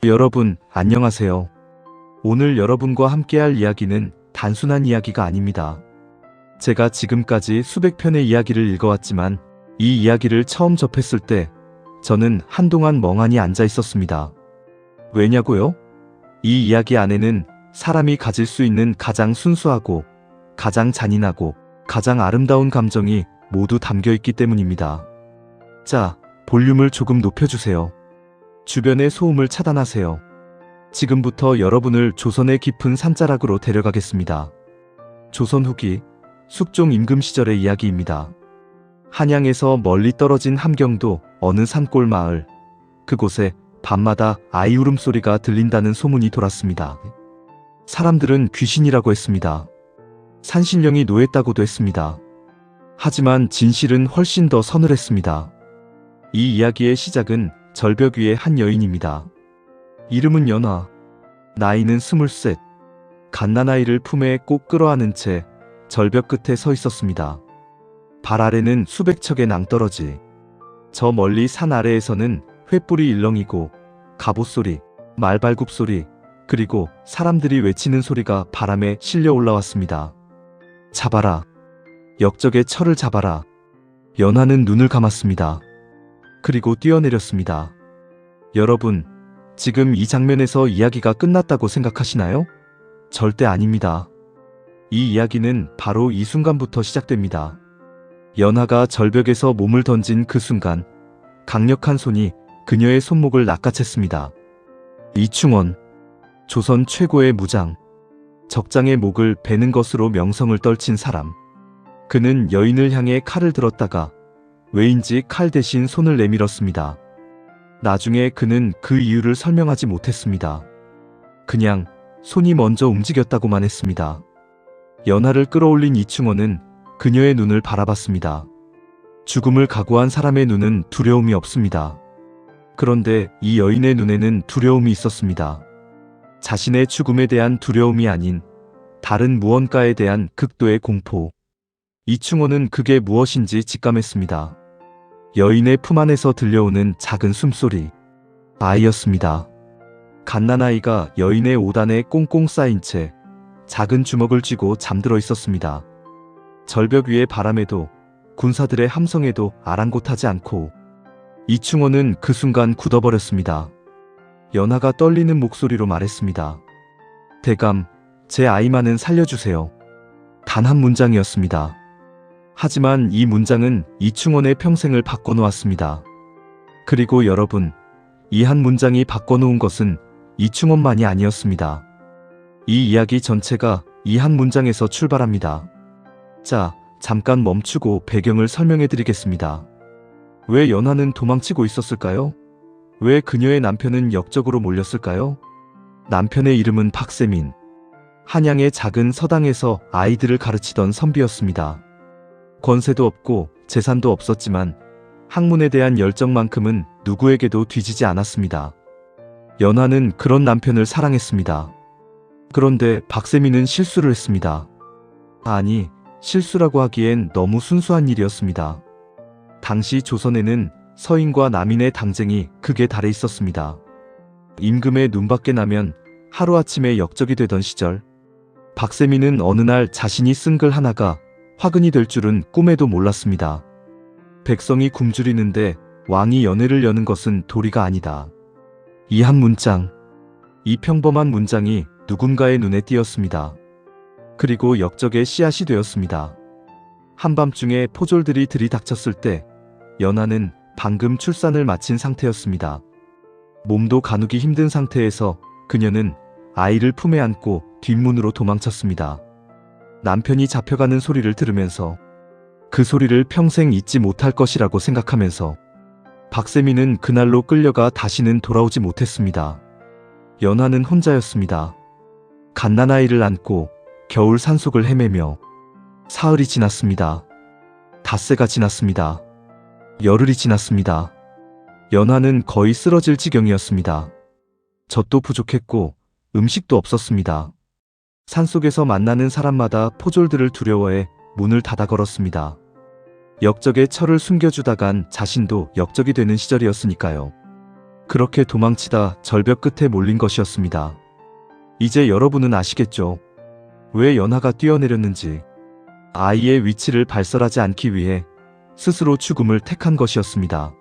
여러분, 안녕하세요. 오늘 여러분과 함께할 이야기는 단순한 이야기가 아닙니다. 제가 지금까지 수백 편의 이야기를 읽어왔지만 이 이야기를 처음 접했을 때 저는 한동안 멍하니 앉아 있었습니다. 왜냐고요? 이 이야기 안에는 사람이 가질 수 있는 가장 순수하고 가장 잔인하고 가장 아름다운 감정이 모두 담겨 있기 때문입니다. 자, 볼륨을 조금 높여주세요. 주변의 소음을 차단하세요. 지금부터 여러분을 조선의 깊은 산자락으로 데려가겠습니다. 조선 후기 숙종 임금 시절의 이야기입니다. 한양에서 멀리 떨어진 함경도 어느 산골 마을, 그곳에 밤마다 아이 울음소리가 들린다는 소문이 돌았습니다. 사람들은 귀신이라고 했습니다. 산신령이 노했다고도 했습니다. 하지만 진실은 훨씬 더 서늘했습니다. 이 이야기의 시작은 절벽 위의 한 여인입니다. 이름은 연화. 나이는 23. 갓난아이를 품에 꼭 끌어안은 채 절벽 끝에 서 있었습니다. 발 아래는 수백 척의 낭떠러지. 저 멀리 산 아래에서는 횃불이 일렁이고 갑옷소리, 말발굽소리, 그리고 사람들이 외치는 소리가 바람에 실려 올라왔습니다. 잡아라. 역적의 철을 잡아라. 연화는 눈을 감았습니다. 그리고 뛰어내렸습니다. 여러분, 지금 이 장면에서 이야기가 끝났다고 생각하시나요? 절대 아닙니다. 이 이야기는 바로 이 순간부터 시작됩니다. 연화가 절벽에서 몸을 던진 그 순간, 강력한 손이 그녀의 손목을 낚아챘습니다. 이충원, 조선 최고의 무장, 적장의 목을 베는 것으로 명성을 떨친 사람. 그는 여인을 향해 칼을 들었다가 왜인지 칼 대신 손을 내밀었습니다. 나중에 그는 그 이유를 설명하지 못했습니다. 그냥 손이 먼저 움직였다고만 했습니다. 연화를 끌어올린 이충원은 그녀의 눈을 바라봤습니다. 죽음을 각오한 사람의 눈은 두려움이 없습니다. 그런데 이 여인의 눈에는 두려움이 있었습니다. 자신의 죽음에 대한 두려움이 아닌 다른 무언가에 대한 극도의 공포. 이충원은 그게 무엇인지 직감했습니다. 여인의 품 안에서 들려오는 작은 숨소리. 아이였습니다. 갓난아이가 여인의 오단에 꽁꽁 쌓인 채 작은 주먹을 쥐고 잠들어 있었습니다. 절벽 위의 바람에도 군사들의 함성에도 아랑곳하지 않고 이충원은 그 순간 굳어버렸습니다. 연화가 떨리는 목소리로 말했습니다. 대감, 제 아이만은 살려주세요. 단 한 문장이었습니다. 하지만 이 문장은 이충원의 평생을 바꿔놓았습니다. 그리고 여러분, 이 한 문장이 바꿔놓은 것은 이충원만이 아니었습니다. 이 이야기 전체가 이 한 문장에서 출발합니다. 자, 잠깐 멈추고 배경을 설명해 드리겠습니다. 왜 연화는 도망치고 있었을까요? 왜 그녀의 남편은 역적으로 몰렸을까요? 남편의 이름은 박세민. 한양의 작은 서당에서 아이들을 가르치던 선비였습니다. 권세도 없고 재산도 없었지만 학문에 대한 열정만큼은 누구에게도 뒤지지 않았습니다. 연화는 그런 남편을 사랑했습니다. 그런데 박세민은 실수를 했습니다. 아니, 실수라고 하기엔 너무 순수한 일이었습니다. 당시 조선에는 서인과 남인의 당쟁이 극에 달해 있었습니다. 임금의 눈밖에 나면 하루아침에 역적이 되던 시절, 박세민은 어느 날 자신이 쓴 글 하나가 화근이 될 줄은 꿈에도 몰랐습니다. 백성이 굶주리는데 왕이 연회를 여는 것은 도리가 아니다. 이 한 문장, 이 평범한 문장이 누군가의 눈에 띄었습니다. 그리고 역적의 씨앗이 되었습니다. 한밤중에 포졸들이 들이닥쳤을 때 연화는 방금 출산을 마친 상태였습니다. 몸도 가누기 힘든 상태에서 그녀는 아이를 품에 안고 뒷문으로 도망쳤습니다. 남편이 잡혀가는 소리를 들으면서 그 소리를 평생 잊지 못할 것이라고 생각하면서 박세민은 그날로 끌려가 다시는 돌아오지 못했습니다. 연화는 혼자였습니다. 갓난아이를 안고 겨울 산속을 헤매며 사흘이 지났습니다. 닷새가 지났습니다. 열흘이 지났습니다. 연화는 거의 쓰러질 지경이었습니다. 젖도 부족했고 음식도 없었습니다. 산속에서 만나는 사람마다 포졸들을 두려워해 문을 닫아 걸었습니다. 역적의 철을 숨겨주다간 자신도 역적이 되는 시절이었으니까요. 그렇게 도망치다 절벽 끝에 몰린 것이었습니다. 이제 여러분은 아시겠죠? 왜 연하가 뛰어내렸는지. 아이의 위치를 발설하지 않기 위해 스스로 죽음을 택한 것이었습니다.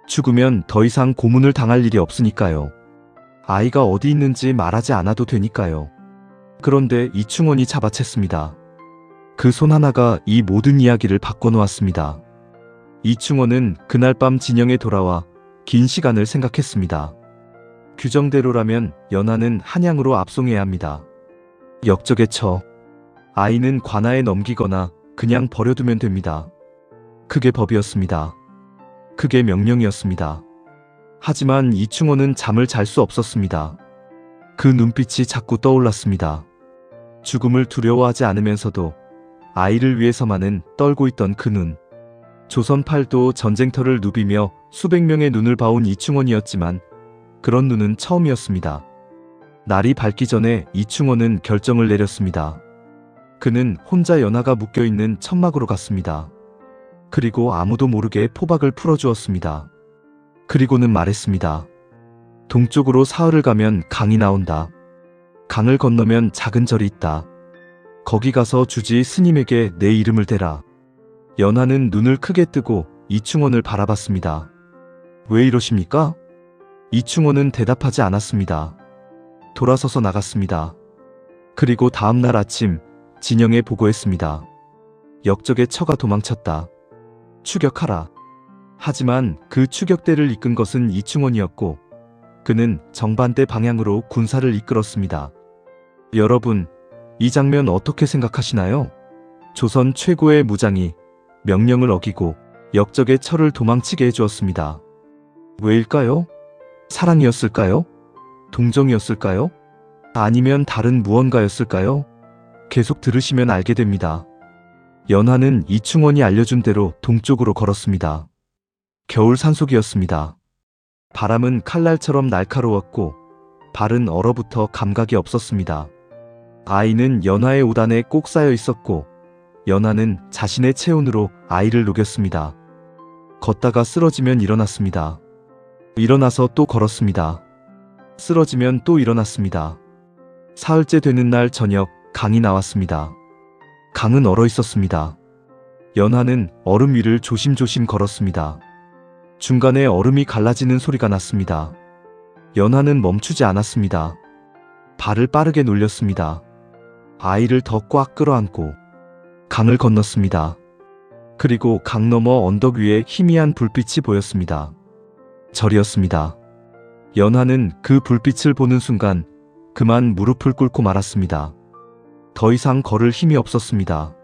죽으면 더 이상 고문을 당할 일이 없으니까요. 아이가 어디 있는지 말하지 않아도 되니까요. 그런데 이충원이 잡아챘습니다. 그 손 하나가 이 모든 이야기를 바꿔놓았습니다. 이충원은 그날 밤 진영에 돌아와 긴 시간을 생각했습니다. 규정대로라면 연하는 한양으로 압송해야 합니다. 역적에 처 아이는 관아에 넘기거나 그냥 버려두면 됩니다. 그게 법이었습니다. 그게 명령이었습니다. 하지만 이충원은 잠을 잘 수 없었습니다. 그 눈빛이 자꾸 떠올랐습니다. 죽음을 두려워하지 않으면서도 아이를 위해서만은 떨고 있던 그 눈. 조선 팔도 전쟁터를 누비며 수백 명의 눈을 봐온 이충원이었지만 그런 눈은 처음이었습니다. 날이 밝기 전에 이충원은 결정을 내렸습니다. 그는 혼자 연하가 묶여있는 천막으로 갔습니다. 그리고 아무도 모르게 포박을 풀어주었습니다. 그리고는 말했습니다. 동쪽으로 사흘을 가면 강이 나온다. 강을 건너면 작은 절이 있다. 거기 가서 주지 스님에게 내 이름을 대라. 연하는 눈을 크게 뜨고 이충원을 바라봤습니다. 왜 이러십니까? 이충원은 대답하지 않았습니다. 돌아서서 나갔습니다. 그리고 다음날 아침 진영에 보고했습니다. 역적의 처가 도망쳤다. 추격하라. 하지만 그 추격대를 이끈 것은 이충원이었고 그는 정반대 방향으로 군사를 이끌었습니다. 여러분, 이 장면 어떻게 생각하시나요? 조선 최고의 무장이 명령을 어기고 역적의 처를 도망치게 해주었습니다. 왜일까요? 사랑이었을까요? 동정이었을까요? 아니면 다른 무언가였을까요? 계속 들으시면 알게 됩니다. 연하는 이충원이 알려준 대로 동쪽으로 걸었습니다. 겨울 산속이었습니다. 바람은 칼날처럼 날카로웠고 발은 얼어붙어 감각이 없었습니다. 아이는 연하의 옷 안에 꼭 쌓여 있었고 연하는 자신의 체온으로 아이를 녹였습니다. 걷다가 쓰러지면 일어났습니다. 일어나서 또 걸었습니다. 쓰러지면 또 일어났습니다. 사흘째 되는 날 저녁 강이 나왔습니다. 강은 얼어 있었습니다. 연하는 얼음 위를 조심조심 걸었습니다. 중간에 얼음이 갈라지는 소리가 났습니다. 연하는 멈추지 않았습니다. 발을 빠르게 놀렸습니다. 아이를 더 꽉 끌어안고 강을 건넜습니다. 그리고 강 너머 언덕 위에 희미한 불빛이 보였습니다. 절이었습니다. 연하는 그 불빛을 보는 순간 그만 무릎을 꿇고 말았습니다. 더 이상 걸을 힘이 없었습니다.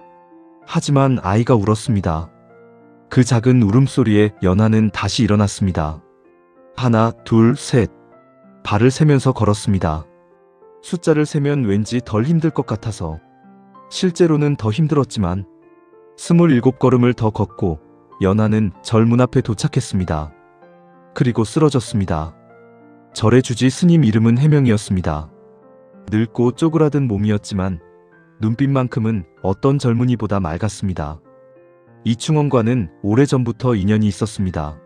하지만 아이가 울었습니다. 그 작은 울음소리에 연하는 다시 일어났습니다. 하나, 둘, 셋. 발을 세면서 걸었습니다. 숫자를 세면 왠지 덜 힘들 것 같아서. 실제로는 더 힘들었지만 27걸음을 더 걷고 연하는 절 문 앞에 도착했습니다. 그리고 쓰러졌습니다. 절의 주지 스님 이름은 해명이었습니다. 늙고 쪼그라든 몸이었지만 눈빛만큼은 어떤 젊은이보다 맑았습니다. 이충원과는 오래전부터 인연이 있었습니다.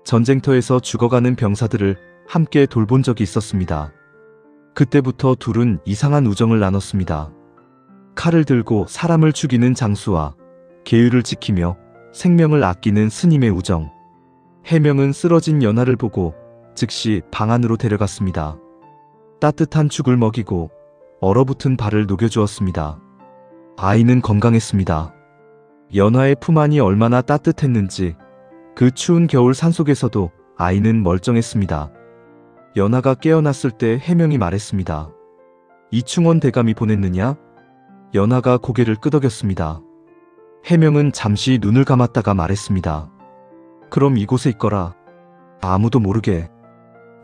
전쟁터에서 죽어가는 병사들을 함께 돌본 적이 있었습니다. 그때부터 둘은 이상한 우정을 나눴습니다. 칼을 들고 사람을 죽이는 장수와 계율을 지키며 생명을 아끼는 스님의 우정. 해명은 쓰러진 연하를 보고 즉시 방 안으로 데려갔습니다. 따뜻한 죽을 먹이고 얼어붙은 발을 녹여주었습니다. 아이는 건강했습니다. 연하의 품 안이 얼마나 따뜻했는지 그 추운 겨울 산속에서도 아이는 멀쩡했습니다. 연하가 깨어났을 때 해명이 말했습니다. 이충원 대감이 보냈느냐? 연하가 고개를 끄덕였습니다. 해명은 잠시 눈을 감았다가 말했습니다. 그럼 이곳에 있거라. 아무도 모르게.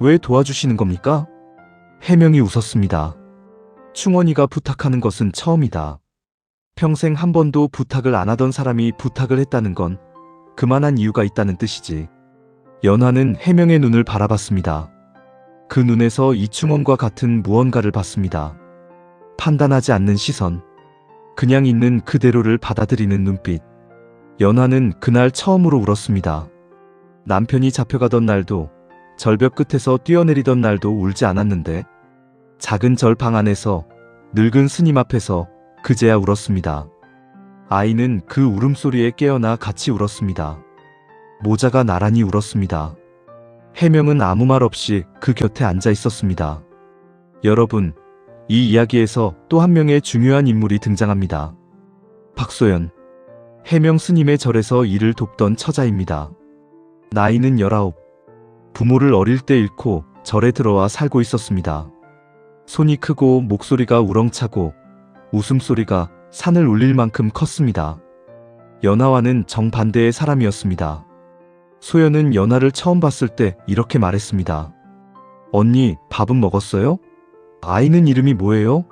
왜 도와주시는 겁니까? 해명이 웃었습니다. 충원이가 부탁하는 것은 처음이다. 평생 한 번도 부탁을 안 하던 사람이 부탁을 했다는 건 그만한 이유가 있다는 뜻이지. 연하는 해명의 눈을 바라봤습니다. 그 눈에서 이충원과 같은 무언가를 봤습니다. 판단하지 않는 시선. 그냥 있는 그대로를 받아들이는 눈빛. 연하는 그날 처음으로 울었습니다. 남편이 잡혀가던 날도 절벽 끝에서 뛰어내리던 날도 울지 않았는데 작은 절 방 안에서 늙은 스님 앞에서 그제야 울었습니다. 아이는 그 울음소리에 깨어나 같이 울었습니다. 모자가 나란히 울었습니다. 해명은 아무 말 없이 그 곁에 앉아 있었습니다. 여러분, 이 이야기에서 또 한 명의 중요한 인물이 등장합니다. 박소연. 해명 스님의 절에서 일을 돕던 처자입니다. 나이는 19. 부모를 어릴 때 잃고 절에 들어와 살고 있었습니다. 손이 크고 목소리가 우렁차고 웃음소리가 산을 울릴 만큼 컸습니다. 연하와는 정반대의 사람이었습니다. 소연은 연하를 처음 봤을 때 이렇게 말했습니다. 언니, 밥은 먹었어요? 아이는 이름이 뭐예요?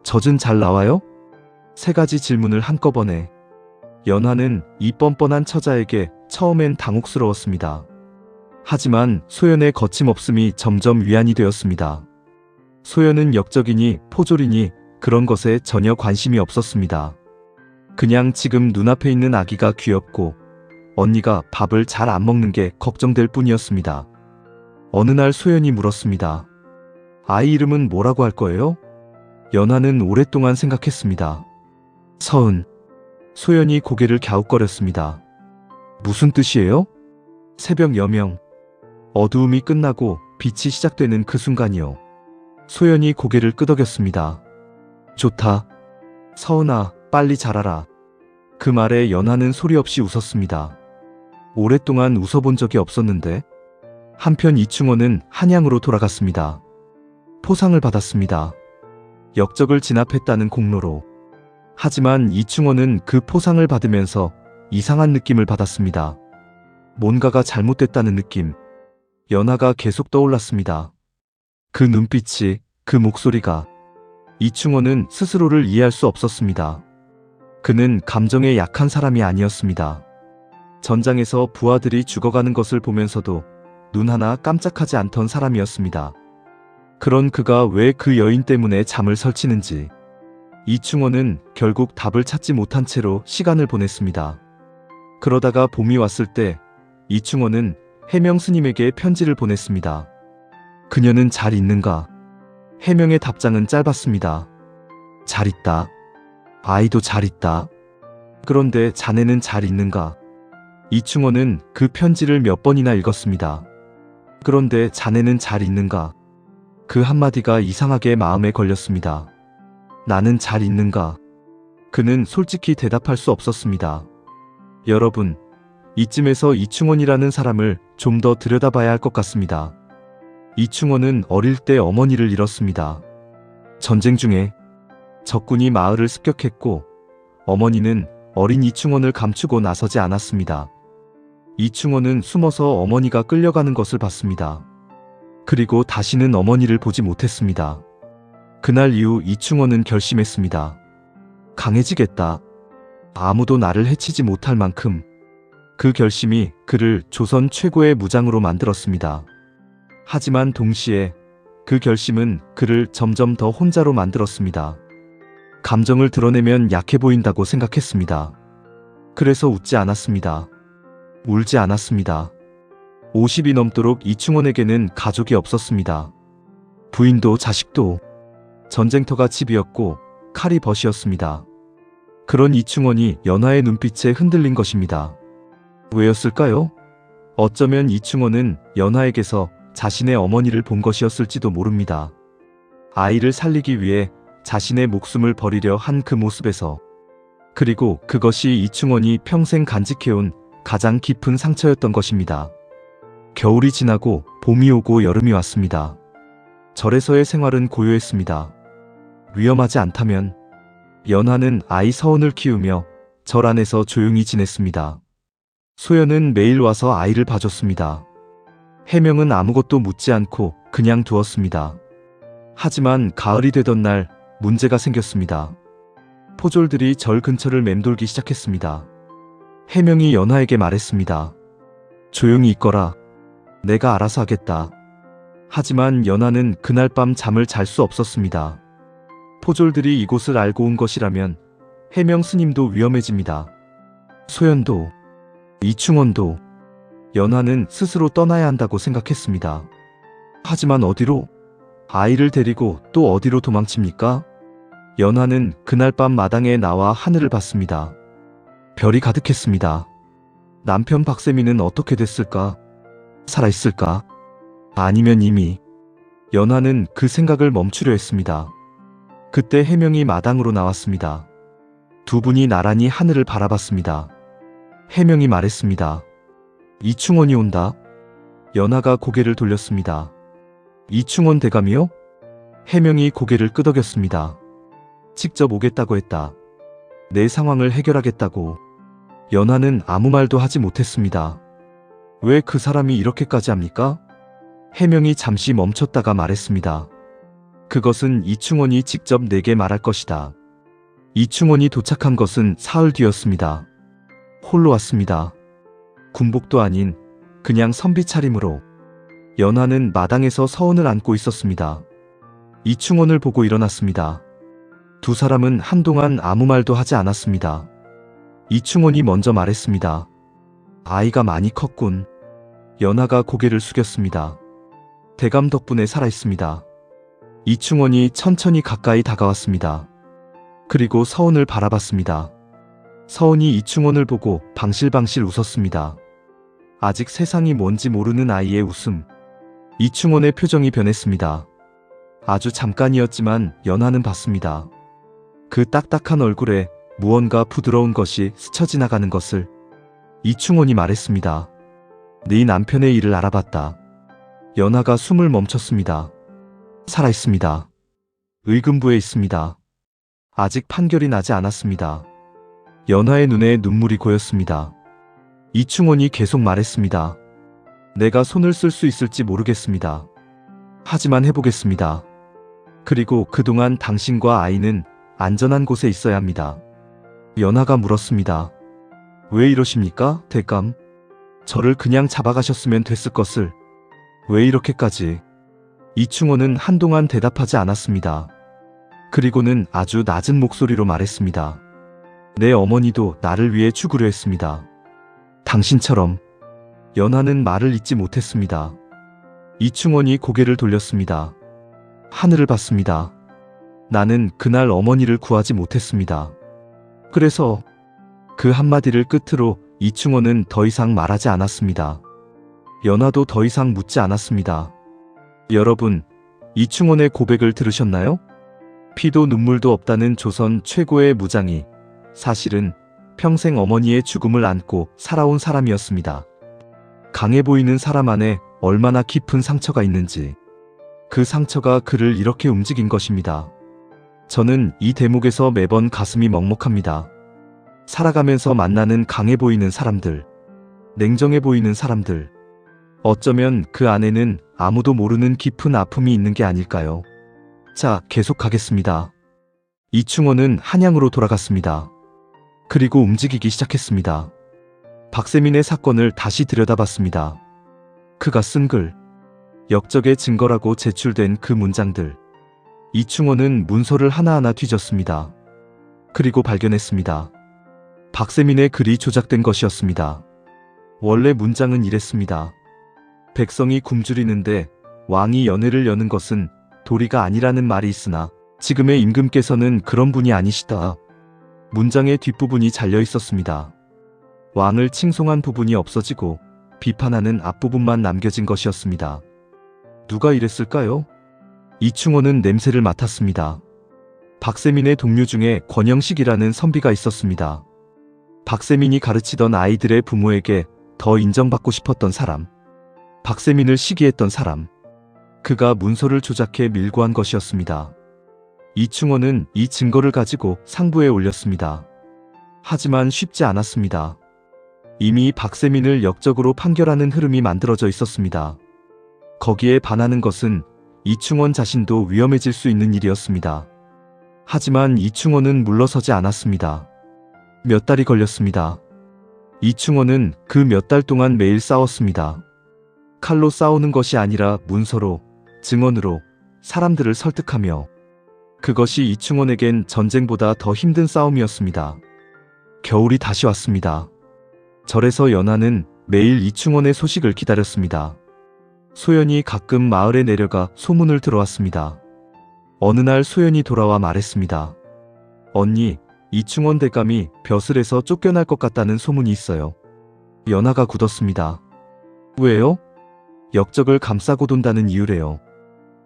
젖은 잘 나와요? 3가지 질문을 한꺼번에. 연하는 이 뻔뻔한 처자에게 처음엔 당혹스러웠습니다. 하지만 소연의 거침없음이 점점 위안이 되었습니다. 소연은 역적이니 포졸이니 그런 것에 전혀 관심이 없었습니다. 그냥 지금 눈앞에 있는 아기가 귀엽고 언니가 밥을 잘 안 먹는 게 걱정될 뿐이었습니다. 어느 날 소연이 물었습니다. 아이 이름은 뭐라고 할 거예요? 연하는 오랫동안 생각했습니다. 서은. 소연이 고개를 갸웃거렸습니다. 무슨 뜻이에요? 새벽 여명. 어두움이 끝나고 빛이 시작되는 그 순간이요. 소연이 고개를 끄덕였습니다. 좋다. 서은아, 빨리 자라라. 그 말에 연하는 소리 없이 웃었습니다. 오랫동안 웃어본 적이 없었는데. 한편 이충원은 한양으로 돌아갔습니다. 포상을 받았습니다. 역적을 진압했다는 공로로. 하지만 이충원은 그 포상을 받으면서 이상한 느낌을 받았습니다. 뭔가가 잘못됐다는 느낌. 연하가 계속 떠올랐습니다. 그 눈빛이, 그 목소리가. 이충원은 스스로를 이해할 수 없었습니다. 그는 감정에 약한 사람이 아니었습니다. 전장에서 부하들이 죽어가는 것을 보면서도 눈 하나 깜짝하지 않던 사람이었습니다. 그런 그가 왜 그 여인 때문에 잠을 설치는지. 이충원은 결국 답을 찾지 못한 채로 시간을 보냈습니다. 그러다가 봄이 왔을 때 이충원은 해명 스님에게 편지를 보냈습니다. 그녀는 잘 있는가? 해명의 답장은 짧았습니다. 잘 있다. 아이도 잘 있다. 그런데 자네는 잘 있는가? 이충원은 그 편지를 몇 번이나 읽었습니다. 그런데 자네는 잘 있는가? 그 한마디가 이상하게 마음에 걸렸습니다. 나는 잘 있는가? 그는 솔직히 대답할 수 없었습니다. 여러분, 이쯤에서 이충원이라는 사람을 좀 더 들여다봐야 할 것 같습니다. 이충원은 어릴 때 어머니를 잃었습니다. 전쟁 중에 적군이 마을을 습격했고 어머니는 어린 이충원을 감추고 나서지 않았습니다. 이충원은 숨어서 어머니가 끌려가는 것을 봤습니다. 그리고 다시는 어머니를 보지 못했습니다. 그날 이후 이충원은 결심했습니다. 강해지겠다. 아무도 나를 해치지 못할 만큼. 그 결심이 그를 조선 최고의 무장으로 만들었습니다. 하지만 동시에 그 결심은 그를 점점 더 혼자로 만들었습니다. 감정을 드러내면 약해 보인다고 생각했습니다. 그래서 웃지 않았습니다. 울지 않았습니다. 50이 넘도록 이충원에게는 가족이 없었습니다. 부인도 자식도. 전쟁터가 집이었고 칼이 벗이었습니다. 그런 이충원이 연하의 눈빛에 흔들린 것입니다. 왜였을까요? 어쩌면 이충원은 연하에게서 자신의 어머니를 본 것이었을지도 모릅니다. 아이를 살리기 위해 자신의 목숨을 버리려 한 그 모습에서. 그리고 그것이 이충원이 평생 간직해온 가장 깊은 상처였던 것입니다. 겨울이 지나고 봄이 오고 여름이 왔습니다. 절에서의 생활은 고요했습니다. 위험하지 않다면. 연하는 아이 서은을 키우며 절 안에서 조용히 지냈습니다. 소연은 매일 와서 아이를 봐줬습니다. 해명은 아무것도 묻지 않고 그냥 두었습니다. 하지만 가을이 되던 날 문제가 생겼습니다. 포졸들이 절 근처를 맴돌기 시작했습니다. 해명이 연하에게 말했습니다. 조용히 있거라. 내가 알아서 하겠다. 하지만 연하는 그날 밤 잠을 잘 수 없었습니다. 포졸들이 이곳을 알고 온 것이라면 해명 스님도 위험해집니다. 소연도, 이충원도. 연하는 스스로 떠나야 한다고 생각했습니다. 하지만 어디로? 아이를 데리고 또 어디로 도망칩니까? 연하는 그날 밤 마당에 나와 하늘을 봤습니다. 별이 가득했습니다. 남편 박세민은 어떻게 됐을까? 살아있을까? 아니면 이미. 연하는 그 생각을 멈추려 했습니다. 그때 해명이 마당으로 나왔습니다. 두 분이 나란히 하늘을 바라봤습니다. 해명이 말했습니다. 이충원이 온다. 연하가 고개를 돌렸습니다. 이충원 대감이요? 해명이 고개를 끄덕였습니다. 직접 오겠다고 했다. 내 상황을 해결하겠다고. 연하는 아무 말도 하지 못했습니다. 왜 그 사람이 이렇게까지 합니까? 해명이 잠시 멈췄다가 말했습니다. 그것은 이충원이 직접 내게 말할 것이다. 이충원이 도착한 것은 사흘 뒤였습니다. 홀로 왔습니다. 군복도 아닌 그냥 선비 차림으로. 연하는 마당에서 서원을 안고 있었습니다. 이충원을 보고 일어났습니다. 두 사람은 한동안 아무 말도 하지 않았습니다. 이충원이 먼저 말했습니다. 아이가 많이 컸군. 연하가 고개를 숙였습니다. 대감 덕분에 살아있습니다. 이충원이 천천히 가까이 다가왔습니다. 그리고 서원을 바라봤습니다. 서원이 이충원을 보고 방실방실 웃었습니다. 아직 세상이 뭔지 모르는 아이의 웃음. 이충원의 표정이 변했습니다. 아주 잠깐이었지만 연하는 봤습니다. 그 딱딱한 얼굴에 무언가 부드러운 것이 스쳐 지나가는 것을. 이충원이 말했습니다. 네 남편의 일을 알아봤다. 연하가 숨을 멈췄습니다. 살아있습니다. 의금부에 있습니다. 아직 판결이 나지 않았습니다. 연하의 눈에 눈물이 고였습니다. 이충원이 계속 말했습니다. 내가 손을 쓸 수 있을지 모르겠습니다. 하지만 해보겠습니다. 그리고 그동안 당신과 아이는 안전한 곳에 있어야 합니다. 연하가 물었습니다. 왜 이러십니까, 대감? 저를 그냥 잡아가셨으면 됐을 것을. 왜 이렇게까지? 이충원은 한동안 대답하지 않았습니다. 그리고는 아주 낮은 목소리로 말했습니다. 내 어머니도 나를 위해 죽으려 했습니다. 당신처럼. 연하는 말을 잇지 못했습니다. 이충원이 고개를 돌렸습니다. 하늘을 봤습니다. 나는 그날 어머니를 구하지 못했습니다. 그래서 그 한마디를 끝으로 이충원은 더 이상 말하지 않았습니다. 연하도 더 이상 묻지 않았습니다. 여러분, 이충원의 고백을 들으셨나요? 피도 눈물도 없다는 조선 최고의 무장이 사실은 평생 어머니의 죽음을 안고 살아온 사람이었습니다. 강해 보이는 사람 안에 얼마나 깊은 상처가 있는지, 그 상처가 그를 이렇게 움직인 것입니다. 저는 이 대목에서 매번 가슴이 먹먹합니다. 살아가면서 만나는 강해 보이는 사람들, 냉정해 보이는 사람들, 어쩌면 그 안에는 아무도 모르는 깊은 아픔이 있는 게 아닐까요? 자, 계속 가겠습니다. 이충원은 한양으로 돌아갔습니다. 그리고 움직이기 시작했습니다. 박세민의 사건을 다시 들여다봤습니다. 그가 쓴 글, 역적의 증거라고 제출된 그 문장들. 이충원은 문서를 하나하나 뒤졌습니다. 그리고 발견했습니다. 박세민의 글이 조작된 것이었습니다. 원래 문장은 이랬습니다. 백성이 굶주리는데 왕이 연회를 여는 것은 도리가 아니라는 말이 있으나 지금의 임금께서는 그런 분이 아니시다. 문장의 뒷부분이 잘려 있었습니다. 왕을 칭송한 부분이 없어지고 비판하는 앞부분만 남겨진 것이었습니다. 누가 이랬을까요? 이충원은 냄새를 맡았습니다. 박세민의 동료 중에 권영식이라는 선비가 있었습니다. 박세민이 가르치던 아이들의 부모에게 더 인정받고 싶었던 사람. 박세민을 시기했던 사람. 그가 문서를 조작해 밀고 한 것이었습니다. 이충원은 이 증거를 가지고 상부에 올렸습니다. 하지만 쉽지 않았습니다. 이미 박세민을 역적으로 판결하는 흐름이 만들어져 있었습니다. 거기에 반하는 것은 이충원 자신도 위험해질 수 있는 일이었습니다. 하지만 이충원은 물러서지 않았습니다. 몇 달이 걸렸습니다. 이충원은 그 몇 달 동안 매일 싸웠습니다. 칼로 싸우는 것이 아니라 문서로, 증언으로 사람들을 설득하며. 그것이 이충원에겐 전쟁보다 더 힘든 싸움이었습니다. 겨울이 다시 왔습니다. 절에서 연하는 매일 이충원의 소식을 기다렸습니다. 소연이 가끔 마을에 내려가 소문을 들어왔습니다. 어느 날 소연이 돌아와 말했습니다. 언니, 이충원 대감이 벼슬에서 쫓겨날 것 같다는 소문이 있어요. 연하가 굳었습니다. 왜요? 역적을 감싸고 돈다는 이유래요.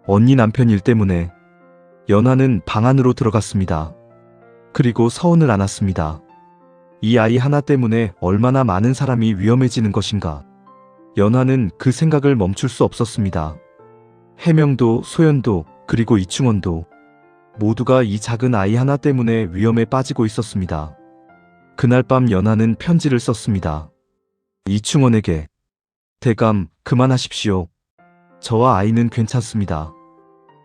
언니 남편 일 때문에. 연하는 방 안으로 들어갔습니다. 그리고 서운을 안았습니다. 이 아이 하나 때문에 얼마나 많은 사람이 위험해지는 것인가. 연하는 그 생각을 멈출 수 없었습니다. 해명도, 소연도, 그리고 이충원도 모두가 이 작은 아이 하나 때문에 위험에 빠지고 있었습니다. 그날 밤 연하는 편지를 썼습니다. 이충원에게. 대감, 그만하십시오. 저와 아이는 괜찮습니다.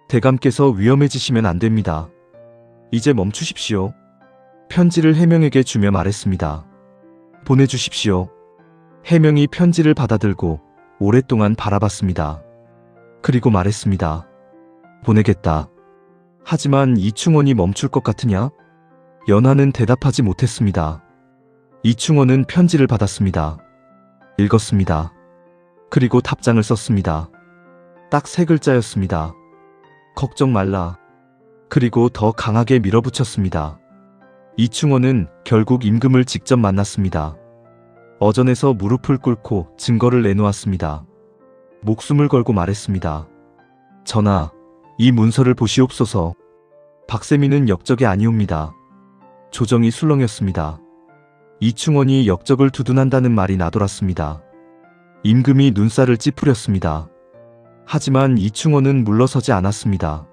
대감께서 위험해지시면 안 됩니다. 이제 멈추십시오. 편지를 해명에게 주며 말했습니다. 보내주십시오. 해명이 편지를 받아들고 오랫동안 바라봤습니다. 그리고 말했습니다. 보내겠다. 하지만 이충원이 멈출 것 같으냐? 연하는 대답하지 못했습니다. 이충원은 편지를 받았습니다. 읽었습니다. 그리고 답장을 썼습니다. 딱 3글자였습니다. 걱정 말라. 그리고 더 강하게 밀어붙였습니다. 이충원은 결국 임금을 직접 만났습니다. 어전에서 무릎을 꿇고 증거를 내놓았습니다. 목숨을 걸고 말했습니다. 전하, 이 문서를 보시옵소서. 박세민은 역적이 아니옵니다. 조정이 술렁였습니다. 이충원이 역적을 두둔한다는 말이 나돌았습니다. 임금이 눈살을 찌푸렸습니다. 하지만 이충원은 물러서지 않았습니다.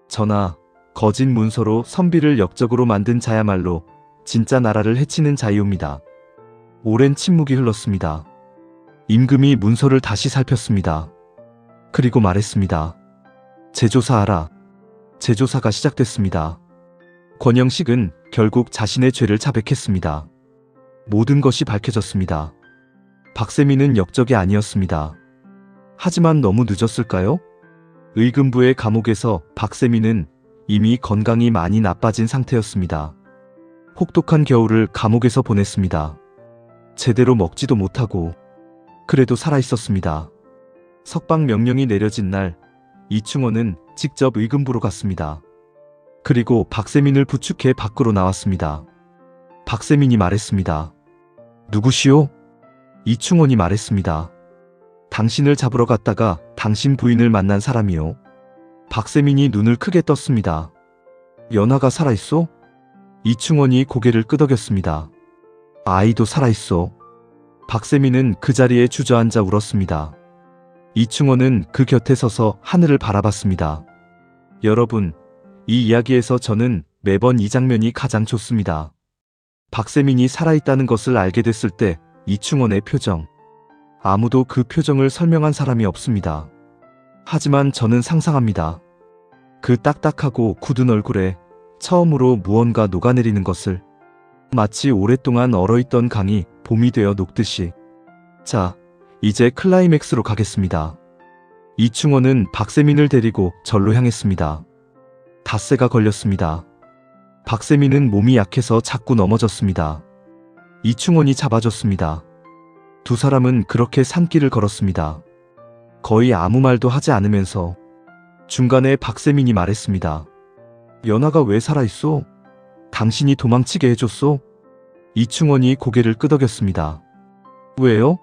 전하, 거짓 문서로 선비를 역적으로 만든 자야말로 진짜 나라를 해치는 자이옵니다. 오랜 침묵이 흘렀습니다. 임금이 문서를 다시 살폈습니다. 그리고 말했습니다. 재조사하라. 재조사가 시작됐습니다. 권영식은 결국 자신의 죄를 자백했습니다. 모든 것이 밝혀졌습니다. 박세민은 역적이 아니었습니다. 하지만 너무 늦었을까요? 의금부의 감옥에서 박세민은 이미 건강이 많이 나빠진 상태였습니다. 혹독한 겨울을 감옥에서 보냈습니다. 제대로 먹지도 못하고 그래도 살아있었습니다. 석방 명령이 내려진 날 이충원은 직접 의금부로 갔습니다. 그리고 박세민을 부축해 밖으로 나왔습니다. 박세민이 말했습니다. 누구시오? 이충원이 말했습니다. 당신을 잡으러 갔다가 당신 부인을 만난 사람이요. 박세민이 눈을 크게 떴습니다. 연하가 살아있소? 이충원이 고개를 끄덕였습니다. 아이도 살아있소. 박세민은 그 자리에 주저앉아 울었습니다. 이충원은 그 곁에 서서 하늘을 바라봤습니다. 여러분, 이 이야기에서 저는 매번 이 장면이 가장 좋습니다. 박세민이 살아있다는 것을 알게 됐을 때 이충원의 표정. 아무도 그 표정을 설명한 사람이 없습니다. 하지만 저는 상상합니다. 그 딱딱하고 굳은 얼굴에 처음으로 무언가 녹아내리는 것을. 마치 오랫동안 얼어있던 강이 봄이 되어 녹듯이. 자, 이제 클라이맥스로 가겠습니다. 이충원은 박세민을 데리고 절로 향했습니다. 닷새가 걸렸습니다. 박세민은 몸이 약해서 자꾸 넘어졌습니다. 이충원이 잡아줬습니다. 두 사람은 그렇게 산길을 걸었습니다. 거의 아무 말도 하지 않으면서 중간에 박세민이 말했습니다. 연하가 왜 살아있소? 당신이 도망치게 해줬소? 이충원이 고개를 끄덕였습니다. 왜요?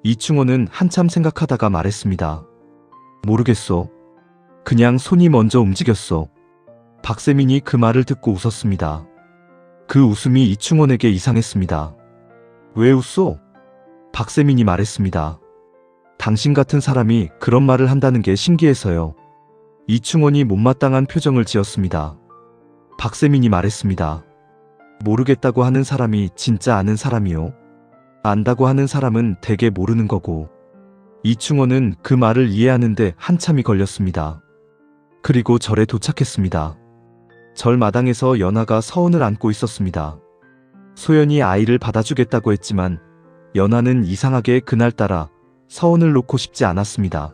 이충원은 한참 생각하다가 말했습니다. 모르겠소. 그냥 손이 먼저 움직였소. 박세민이 그 말을 듣고 웃었습니다. 그 웃음이 이충원에게 이상했습니다. 왜 웃소? 박세민이 말했습니다. 당신 같은 사람이 그런 말을 한다는 게 신기해서요. 이충원이 못마땅한 표정을 지었습니다. 박세민이 말했습니다. 모르겠다고 하는 사람이 진짜 아는 사람이요. 안다고 하는 사람은 대개 모르는 거고. 이충원은 그 말을 이해하는데 한참이 걸렸습니다. 그리고 절에 도착했습니다. 절 마당에서 연하가 서운을 안고 있었습니다. 소연이 아이를 받아주겠다고 했지만 연하는 이상하게 그날따라 서운을 놓고 싶지 않았습니다.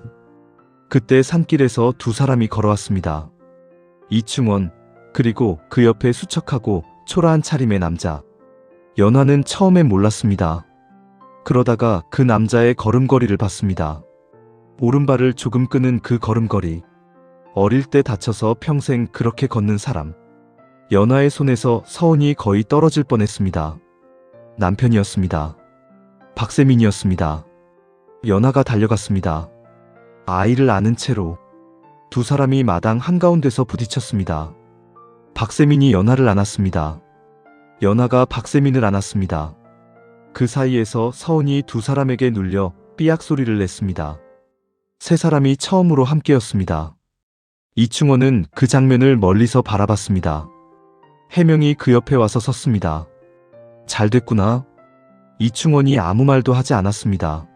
그때 산길에서 두 사람이 걸어왔습니다. 이충원, 그리고 그 옆에 수척하고 초라한 차림의 남자. 연하는 처음엔 몰랐습니다. 그러다가 그 남자의 걸음걸이를 봤습니다. 오른발을 조금 끄는 그 걸음걸이. 어릴 때 다쳐서 평생 그렇게 걷는 사람. 연하의 손에서 서운이 거의 떨어질 뻔했습니다. 남편이었습니다. 박세민이었습니다. 연하가 달려갔습니다. 아이를 안은 채로. 두 사람이 마당 한가운데서 부딪혔습니다. 박세민이 연하를 안았습니다. 연하가 박세민을 안았습니다. 그 사이에서 서운이 두 사람에게 눌려 삐약 소리를 냈습니다. 세 사람이 처음으로 함께였습니다. 이충원은 그 장면을 멀리서 바라봤습니다. 해명이 그 옆에 와서 섰습니다. 잘 됐구나. 이충원이 아무 말도 하지 않았습니다.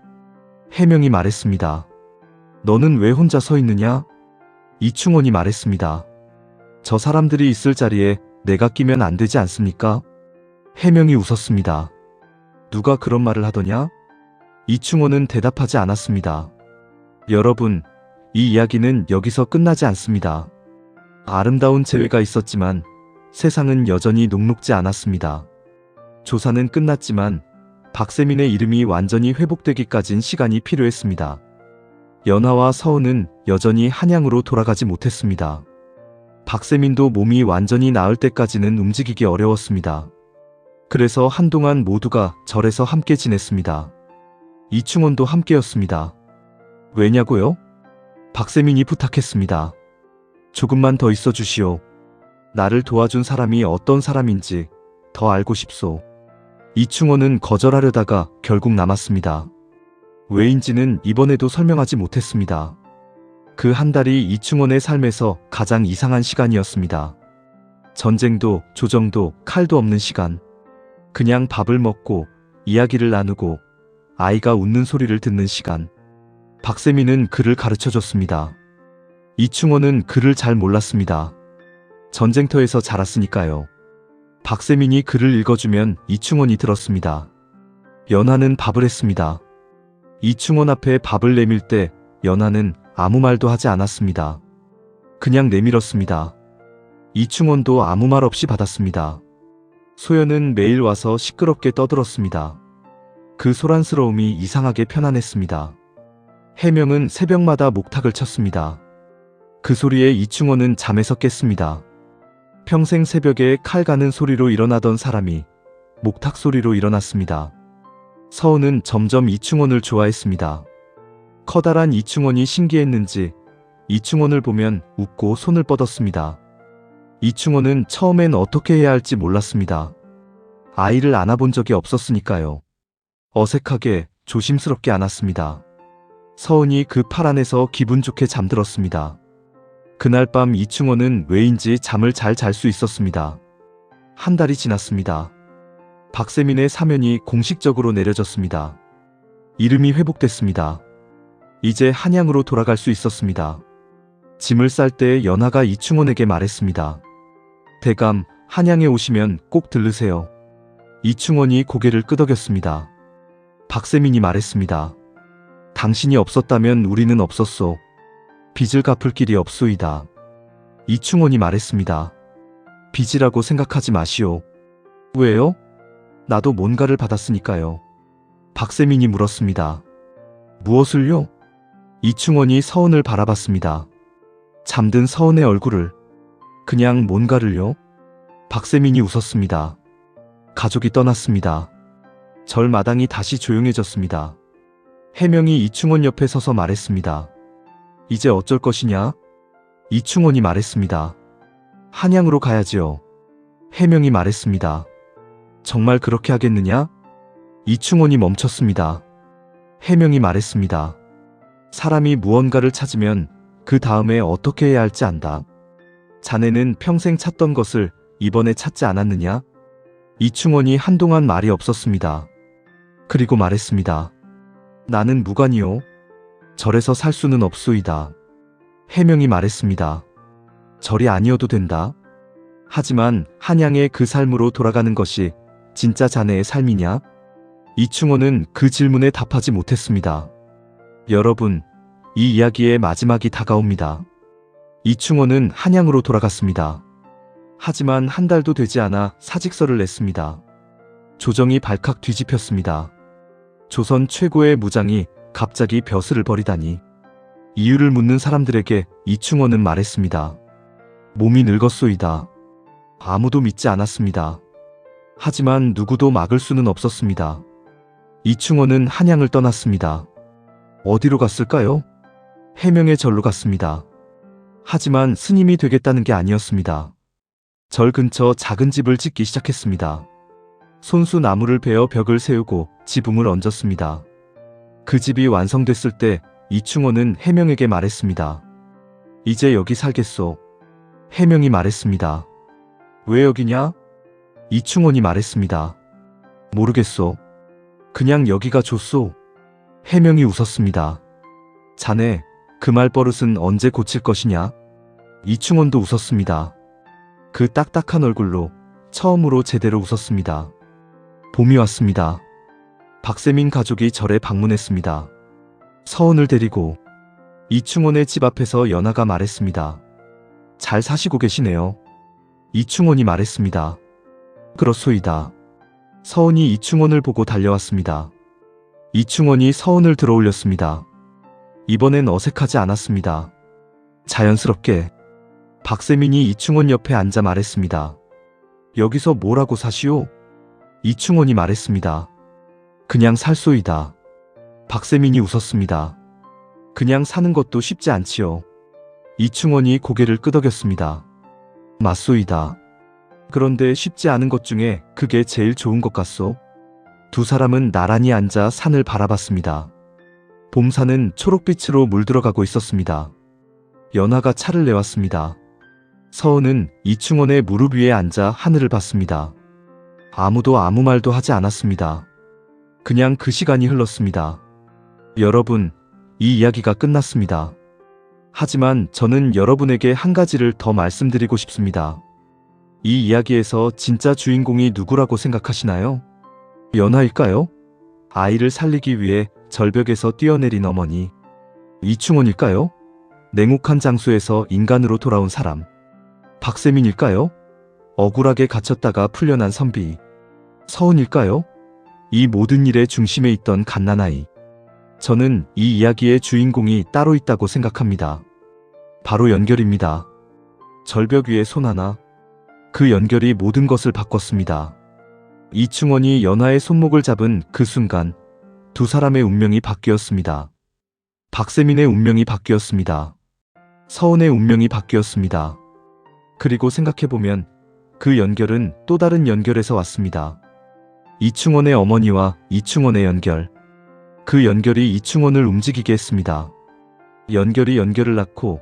해명이 말했습니다. 너는 왜 혼자 서 있느냐? 이충원이 말했습니다. 저 사람들이 있을 자리에 내가 끼면 안 되지 않습니까? 해명이 웃었습니다. 누가 그런 말을 하더냐? 이충원은 대답하지 않았습니다. 여러분, 이 이야기는 여기서 끝나지 않습니다. 아름다운 재회가 있었지만 세상은 여전히 녹록지 않았습니다. 조사는 끝났지만 박세민의 이름이 완전히 회복되기까진 시간이 필요했습니다. 연하와 서은은 여전히 한양으로 돌아가지 못했습니다. 박세민도 몸이 완전히 나을 때까지는 움직이기 어려웠습니다. 그래서 한동안 모두가 절에서 함께 지냈습니다. 이충원도 함께였습니다. 왜냐고요? 박세민이 부탁했습니다. 조금만 더 있어 주시오. 나를 도와준 사람이 어떤 사람인지 더 알고 싶소. 이충원은 거절하려다가 결국 남았습니다. 왜인지는 이번에도 설명하지 못했습니다. 그 한 달이 이충원의 삶에서 가장 이상한 시간이었습니다. 전쟁도 조정도 칼도 없는 시간. 그냥 밥을 먹고 이야기를 나누고 아이가 웃는 소리를 듣는 시간. 박세민은 그를 가르쳐줬습니다. 이충원은 그를 잘 몰랐습니다. 전쟁터에서 자랐으니까요. 박세민이 글을 읽어주면 이충원이 들었습니다. 연하는 밥을 했습니다. 이충원 앞에 밥을 내밀 때 연하는 아무 말도 하지 않았습니다. 그냥 내밀었습니다. 이충원도 아무 말 없이 받았습니다. 소연은 매일 와서 시끄럽게 떠들었습니다. 그 소란스러움이 이상하게 편안했습니다. 해명은 새벽마다 목탁을 쳤습니다. 그 소리에 이충원은 잠에서 깼습니다. 평생 새벽에 칼 가는 소리로 일어나던 사람이 목탁 소리로 일어났습니다. 서은은 점점 이충원을 좋아했습니다. 커다란 이충원이 신기했는지 이충원을 보면 웃고 손을 뻗었습니다. 이충원은 처음엔 어떻게 해야 할지 몰랐습니다. 아이를 안아본 적이 없었으니까요. 어색하게 조심스럽게 안았습니다. 서은이 그 팔 안에서 기분 좋게 잠들었습니다. 그날 밤 이충원은 왜인지 잠을 잘 잘 수 있었습니다. 한 달이 지났습니다. 박세민의 사면이 공식적으로 내려졌습니다. 이름이 회복됐습니다. 이제 한양으로 돌아갈 수 있었습니다. 짐을 쌀 때 연하가 이충원에게 말했습니다. 대감, 한양에 오시면 꼭 들르세요. 이충원이 고개를 끄덕였습니다. 박세민이 말했습니다. 당신이 없었다면 우리는 없었소. 빚을 갚을 길이 없소이다. 이충원이 말했습니다. 빚이라고 생각하지 마시오. 왜요? 나도 뭔가를 받았으니까요. 박세민이 물었습니다. 무엇을요? 이충원이 서은을 바라봤습니다. 잠든 서은의 얼굴을. 그냥 뭔가를요? 박세민이 웃었습니다. 가족이 떠났습니다. 절 마당이 다시 조용해졌습니다. 해명이 이충원 옆에 서서 말했습니다. 이제 어쩔 것이냐? 이충원이 말했습니다. 한양으로 가야지요. 해명이 말했습니다. 정말 그렇게 하겠느냐? 이충원이 멈췄습니다. 해명이 말했습니다. 사람이 무언가를 찾으면 그 다음에 어떻게 해야 할지 안다. 자네는 평생 찾던 것을 이번에 찾지 않았느냐? 이충원이 한동안 말이 없었습니다. 그리고 말했습니다. 나는 무관이요. 절에서 살 수는 없소이다. 해명이 말했습니다. 절이 아니어도 된다. 하지만 한양의 그 삶으로 돌아가는 것이 진짜 자네의 삶이냐? 이충원은 그 질문에 답하지 못했습니다. 여러분, 이 이야기의 마지막이 다가옵니다. 이충원은 한양으로 돌아갔습니다. 하지만 한 달도 되지 않아 사직서를 냈습니다. 조정이 발칵 뒤집혔습니다. 조선 최고의 무장이 갑자기 벼슬을 버리다니. 이유를 묻는 사람들에게 이충원은 말했습니다. 몸이 늙었소이다. 아무도 믿지 않았습니다. 하지만 누구도 막을 수는 없었습니다. 이충원은 한양을 떠났습니다. 어디로 갔을까요? 해명의 절로 갔습니다. 하지만 스님이 되겠다는 게 아니었습니다. 절 근처 작은 집을 짓기 시작했습니다. 손수 나무를 베어 벽을 세우고 지붕을 얹었습니다. 그 집이 완성됐을 때 이충원은 해명에게 말했습니다. 이제 여기 살겠소. 해명이 말했습니다. 왜 여기냐? 이충원이 말했습니다. 모르겠소. 그냥 여기가 좋소. 해명이 웃었습니다. 자네, 그 말버릇은 언제 고칠 것이냐? 이충원도 웃었습니다. 그 딱딱한 얼굴로 처음으로 제대로 웃었습니다. 봄이 왔습니다. 박세민 가족이 절에 방문했습니다. 서은을 데리고. 이충원의 집 앞에서 연하가 말했습니다. 잘 사시고 계시네요. 이충원이 말했습니다. 그렇소이다. 서은이 이충원을 보고 달려왔습니다. 이충원이 서은을 들어올렸습니다. 이번엔 어색하지 않았습니다. 자연스럽게. 박세민이 이충원 옆에 앉아 말했습니다. 여기서 뭐라고 사시오? 이충원이 말했습니다. 그냥 살소이다. 박세민이 웃었습니다. 그냥 사는 것도 쉽지 않지요. 이충원이 고개를 끄덕였습니다. 맞소이다. 그런데 쉽지 않은 것 중에 그게 제일 좋은 것 같소? 두 사람은 나란히 앉아 산을 바라봤습니다. 봄산은 초록빛으로 물들어가고 있었습니다. 연하가 차를 내왔습니다. 서은은 이충원의 무릎 위에 앉아 하늘을 봤습니다. 아무도 아무 말도 하지 않았습니다. 그냥 그 시간이 흘렀습니다. 여러분, 이 이야기가 끝났습니다. 하지만 저는 여러분에게 한 가지를 더 말씀드리고 싶습니다. 이 이야기에서 진짜 주인공이 누구라고 생각하시나요? 연하일까요? 아이를 살리기 위해 절벽에서 뛰어내린 어머니. 이충원일까요? 냉혹한 장소에서 인간으로 돌아온 사람. 박세민일까요? 억울하게 갇혔다가 풀려난 선비. 서은일까요? 이 모든 일의 중심에 있던 갓난아이. 저는 이 이야기의 주인공이 따로 있다고 생각합니다. 바로 연결입니다. 절벽 위에 손 하나. 그 연결이 모든 것을 바꿨습니다. 이충원이 연하의 손목을 잡은 그 순간 두 사람의 운명이 바뀌었습니다. 박세민의 운명이 바뀌었습니다. 서은의 운명이 바뀌었습니다. 그리고 생각해보면 그 연결은 또 다른 연결에서 왔습니다. 이충원의 어머니와 이충원의 연결. 그 연결이 이충원을 움직이게 했습니다. 연결이 연결을 낳고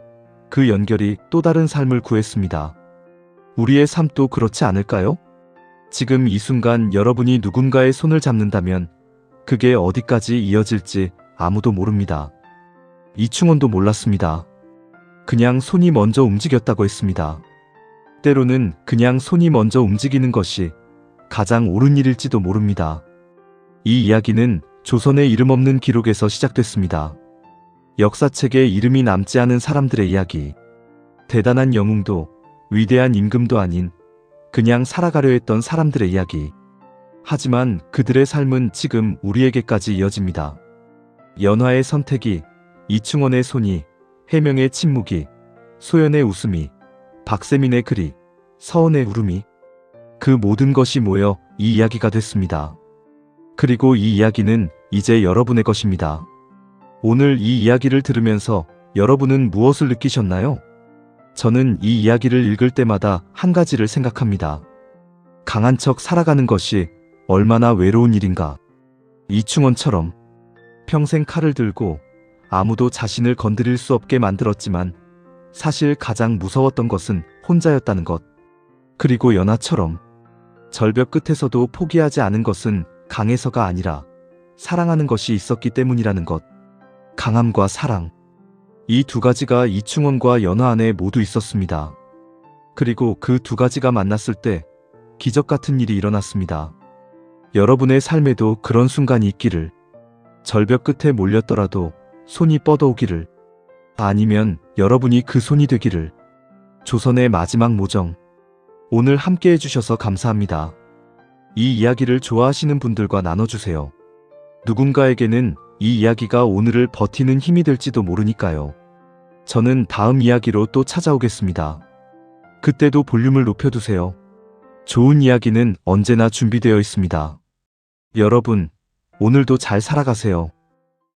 그 연결이 또 다른 삶을 구했습니다. 우리의 삶도 그렇지 않을까요? 지금 이 순간 여러분이 누군가의 손을 잡는다면 그게 어디까지 이어질지 아무도 모릅니다. 이충원도 몰랐습니다. 그냥 손이 먼저 움직였다고 했습니다. 때로는 그냥 손이 먼저 움직이는 것이 가장 옳은 일일지도 모릅니다. 이 이야기는 조선의 이름 없는 기록에서 시작됐습니다. 역사책에 이름이 남지 않은 사람들의 이야기. 대단한 영웅도 위대한 임금도 아닌 그냥 살아가려 했던 사람들의 이야기. 하지만 그들의 삶은 지금 우리에게까지 이어집니다. 연하의 선택이, 이충원의 손이, 해명의 침묵이, 소연의 웃음이, 박세민의 글이, 서은의 울음이, 그 모든 것이 모여 이 이야기가 됐습니다. 그리고 이 이야기는 이제 여러분의 것입니다. 오늘 이 이야기를 들으면서 여러분은 무엇을 느끼셨나요? 저는 이 이야기를 읽을 때마다 한 가지를 생각합니다. 강한 척 살아가는 것이 얼마나 외로운 일인가. 이충원처럼 평생 칼을 들고 아무도 자신을 건드릴 수 없게 만들었지만 사실 가장 무서웠던 것은 혼자였다는 것. 그리고 연하처럼 절벽 끝에서도 포기하지 않은 것은 강해서가 아니라 사랑하는 것이 있었기 때문이라는 것. 강함과 사랑. 이 두 가지가 이충원과 연하 안에 모두 있었습니다. 그리고 그 두 가지가 만났을 때 기적 같은 일이 일어났습니다. 여러분의 삶에도 그런 순간이 있기를. 절벽 끝에 몰렸더라도 손이 뻗어오기를. 아니면 여러분이 그 손이 되기를. 조선의 마지막 모정. 오늘 함께 해주셔서 감사합니다. 이 이야기를 좋아하시는 분들과 나눠주세요. 누군가에게는 이 이야기가 오늘을 버티는 힘이 될지도 모르니까요. 저는 다음 이야기로 또 찾아오겠습니다. 그때도 볼륨을 높여두세요. 좋은 이야기는 언제나 준비되어 있습니다. 여러분, 오늘도 잘 살아가세요.